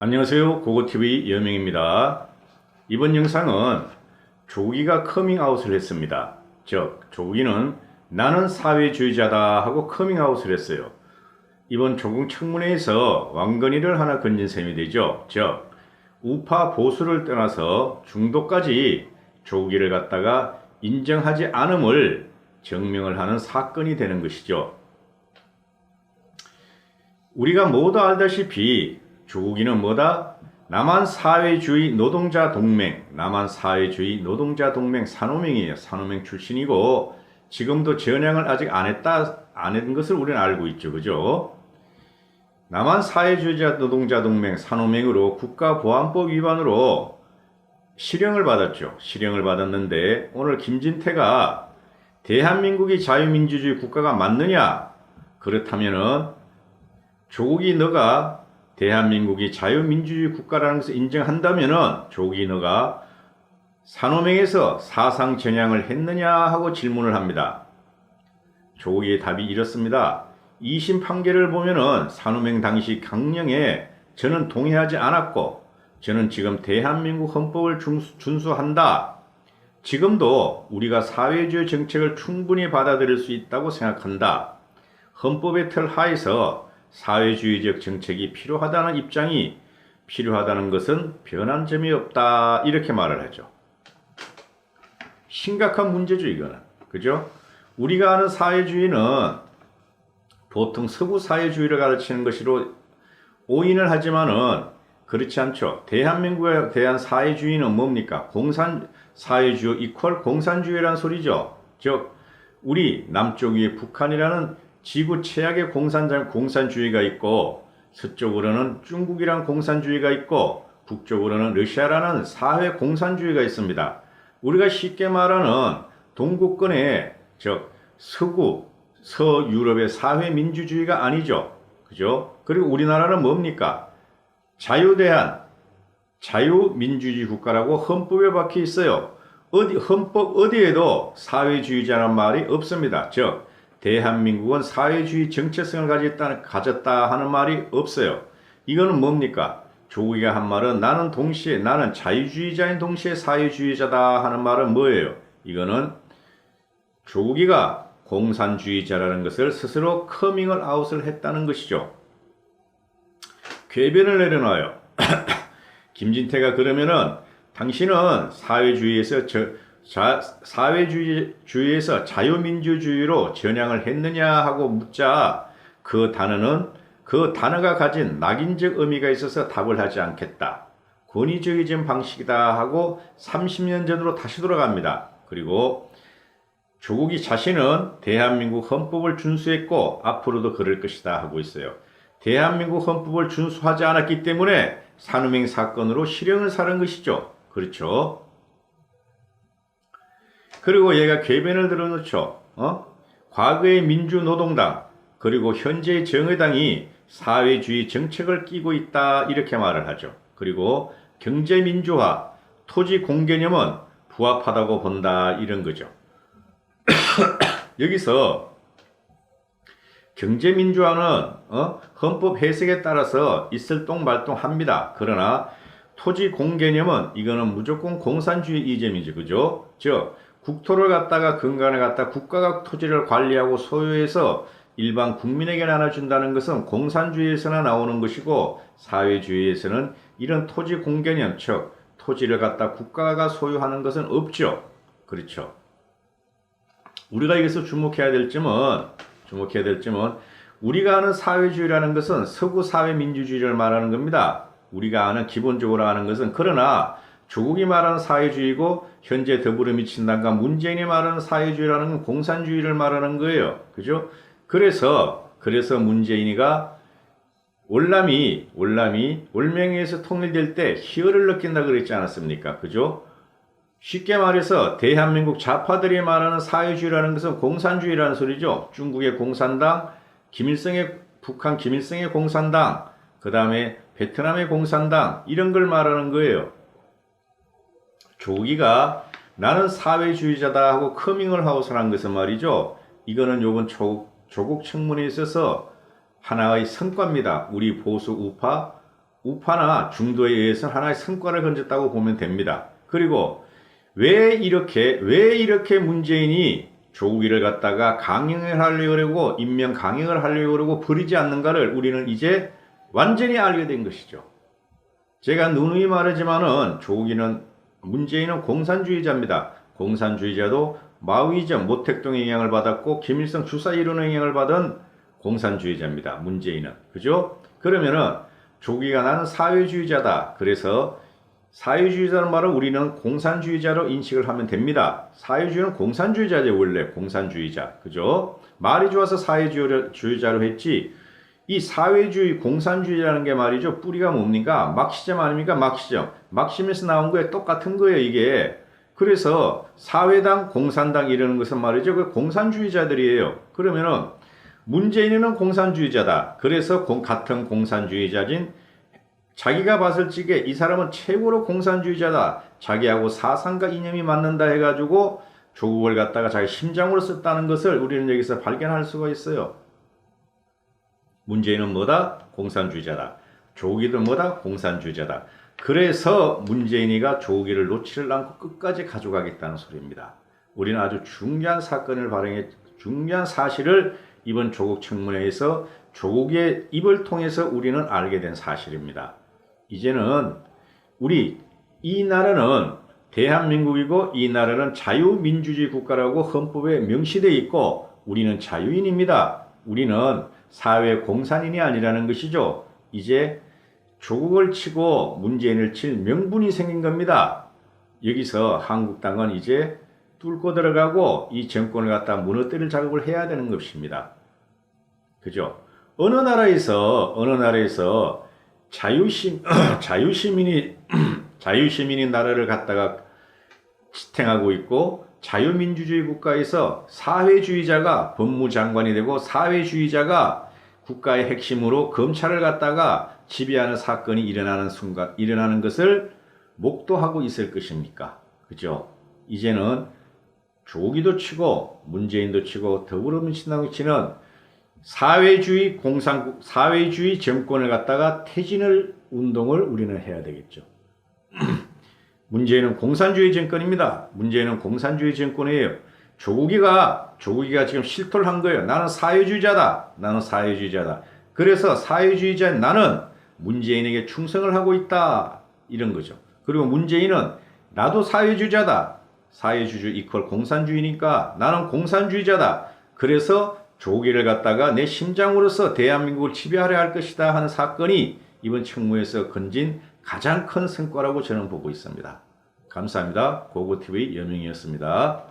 안녕하세요. 고고TV 여명입니다. 이번 영상은 조국이가 커밍아웃을 했습니다. 즉, 조국이는 나는 사회주의자다 하고 커밍아웃을 했어요. 이번 조국 청문회에서 왕건이를 하나 건진 셈이 되죠. 즉, 우파 보수를 떠나서 중도까지 조국이를 갖다가 인정하지 않음을 증명을 하는 사건이 되는 것이죠. 우리가 모두 알다시피 조국이는 뭐다? 남한사회주의 노동자동맹, 남한사회주의 노동자동맹 산호명이에요. 산호명 출신이고 지금도 전향을 아직 안 했는 것을 우리는 알고 있죠. 그죠? 남한사회주의자 노동자동맹 산호명으로 국가보안법 위반으로 실형을 받았죠. 실형을 받았는데 오늘 김진태가 대한민국이 자유민주주의 국가가 맞느냐? 그렇다면은 조국이 너가 대한민국이 자유민주주의 국가라는 것을 인정한다면은 조국이 너가 산호명에서 사상 전향을 했느냐 하고 질문을 합니다. 조국의 답이 이렇습니다. 2심 판결을 보면은 산호명 당시 강령에 저는 동의하지 않았고 저는 지금 대한민국 헌법을 준수한다. 지금도 우리가 사회주의 정책을 충분히 받아들일 수 있다고 생각한다. 헌법의 틀 하에서 사회주의적 정책이 필요하다는 입장이 필요하다는 것은 변한 점이 없다. 이렇게 말을 하죠. 심각한 문제죠, 이거는. 그죠? 우리가 아는 사회주의는 보통 서구 사회주의를 가르치는 것으로 오인을 하지만은 그렇지 않죠. 대한민국에 대한 사회주의는 뭡니까? 사회주의 이퀄 공산주의라는 소리죠. 즉, 우리 남쪽 위에 북한이라는 지구 최악의 공산주의가 있고 서쪽으로는 중국이란 공산주의가 있고 북쪽으로는 러시아라는 사회 공산주의가 있습니다. 우리가 쉽게 말하는 동구권의 즉 서유럽의 사회 민주주의가 아니죠. 그죠? 그리고 우리나라는 뭡니까? 자유민주주의 국가라고 헌법에 박혀 있어요. 헌법 어디에도 사회주의자라는 말이 없습니다. 즉 대한민국은 사회주의 정체성을 가졌다 하는 말이 없어요. 이거는 뭡니까? 조국이가 한 말은 나는 자유주의자인 동시에 사회주의자다 하는 말은 뭐예요? 이거는 조국이가 공산주의자라는 것을 스스로 커밍을 아웃을 했다는 것이죠. 궤변을 내려놔요. 김진태가 그러면은 당신은 사회주의에서 자유민주주의로 전향을 했느냐 하고 묻자 그 단어가 가진 낙인적 의미가 있어서 답을 하지 않겠다. 권위주의적 방식이다 하고 30년 전으로 다시 돌아갑니다. 그리고 조국이 자신은 대한민국 헌법을 준수했고 앞으로도 그럴 것이다 하고 있어요. 대한민국 헌법을 준수하지 않았기 때문에 산호명 사건으로 실형을 사는 것이죠. 그렇죠? 그리고 얘가 궤변을 들어놓죠. 과거의 민주노동당 그리고 현재의 정의당이 사회주의 정책을 끼고 있다 이렇게 말을 하죠. 그리고 경제민주화, 토지 공개념은 부합하다고 본다 이런 거죠. 여기서 경제민주화는 헌법 해석에 따라서 있을 똥말똥 합니다. 그러나 토지 공개념은 이거는 무조건 공산주의 이념이죠. 그죠? 즉 국토를 갖다가 근간에 갖다 국가가 토지를 관리하고 소유해서 일반 국민에게 나눠준다는 것은 공산주의에서나 나오는 것이고 사회주의에서는 이런 토지 공개념, 즉 토지를 갖다 국가가 소유하는 것은 없죠. 그렇죠. 우리가 여기서 주목해야 될 점은 우리가 아는 사회주의라는 것은 서구 사회민주주의를 말하는 겁니다. 우리가 아는 기본적으로 아는 것은 그러나 조국이 말하는 사회주의고 현재 더불어민주당과 문재인이 말하는 사회주의라는 건 공산주의를 말하는 거예요. 그죠? 그래서 문재인이가 올명에서 통일될 때 희열을 느낀다 그랬지 않았습니까? 그죠? 쉽게 말해서 대한민국 좌파들이 말하는 사회주의라는 것은 공산주의라는 소리죠. 중국의 공산당, 북한 김일성의 공산당, 그 다음에 베트남의 공산당 이런 걸 말하는 거예요. 조국이가 나는 사회주의자다 하고 커밍을 아웃을 한 것은 말이죠. 이거는 요번 조국 청문회에 있어서 하나의 성과입니다. 우리 보수 우파 우파나 중도에 의해서 하나의 성과를 건졌다고 보면 됩니다. 그리고 왜 이렇게 문재인이 조국이를 갖다가 강행을 하려고 그러고 임명 강행을 하려고 그러고 버리지 않는가를 우리는 이제 완전히 알게 된 것이죠. 제가 누누이 말하지만은 문재인은 공산주의자입니다. 공산주의자도 마오이즘 모택동의 영향을 받았고 김일성 주사 이론의 영향을 받은 공산주의자입니다. 문재인은. 그죠? 그러면은 조국이가 나는 사회주의자다. 그래서 사회주의자는 말은 우리는 공산주의자로 인식을 하면 됩니다. 사회주의는 공산주의자죠. 원래 공산주의자. 그죠? 말이 좋아서 사회주의자로 했지. 이 사회주의, 공산주의라는 게 말이죠. 뿌리가 뭡니까? 막시즘 아닙니까? 막시즘. 막심에서 나온 거에 똑같은 거예요, 이게. 그래서 사회당, 공산당 이러는 것은 말이죠. 그 공산주의자들이에요. 그러면은 문재인은 공산주의자다. 그래서 같은 공산주의자진 자기가 봤을 적에 이 사람은 최고로 공산주의자다. 자기하고 사상과 이념이 맞는다 해가지고 조국을 갖다가 자기 심장으로 썼다는 것을 우리는 여기서 발견할 수가 있어요. 문재인은 뭐다? 공산주의자다. 조국이도 뭐다? 공산주의자다. 그래서 문재인이가 조국이를 놓지를 않고 끝까지 가져가겠다는 소리입니다. 우리는 아주 중요한 중요한 사실을 이번 조국 청문회에서 조국의 입을 통해서 우리는 알게 된 사실입니다. 이제는 이 나라는 대한민국이고 이 나라는 자유민주주의 국가라고 헌법에 명시되어 있고 우리는 자유인입니다. 우리는 사회 공산인이 아니라는 것이죠. 이제 조국을 치고 문재인을 칠 명분이 생긴 겁니다. 여기서 한국당은 이제 뚫고 들어가고 이 정권을 갖다 무너뜨릴 작업을 해야 되는 것입니다. 그죠? 어느 나라에서 자유시민이 나라를 갖다가 지탱하고 있고 자유민주주의 국가에서 사회주의자가 법무장관이 되고 사회주의자가 국가의 핵심으로 검찰을 갖다가 지배하는 사건이 일어나는 것을 목도하고 있을 것입니까? 그죠? 이제는 조기도 치고 문재인도 치고 더불어민주당도 치는 사회주의 정권을 갖다가 퇴진을 운동을 우리는 해야 되겠죠. 문재인은 공산주의 정권입니다. 문재인은 공산주의 정권이에요. 조국이가 지금 실토를 한 거예요. 나는 사회주의자다. 그래서 사회주의자인 나는 문재인에게 충성을 하고 있다. 이런 거죠. 그리고 문재인은 나도 사회주의자다. 사회주의 이퀄 공산주의니까 나는 공산주의자다. 그래서 조국이를 갖다가 내 심장으로서 대한민국을 지배하려 할 것이다 하는 사건이 이번 청문회에서 건진 가장 큰 성과라고 저는 보고 있습니다. 감사합니다. 고고TV 여명이었습니다.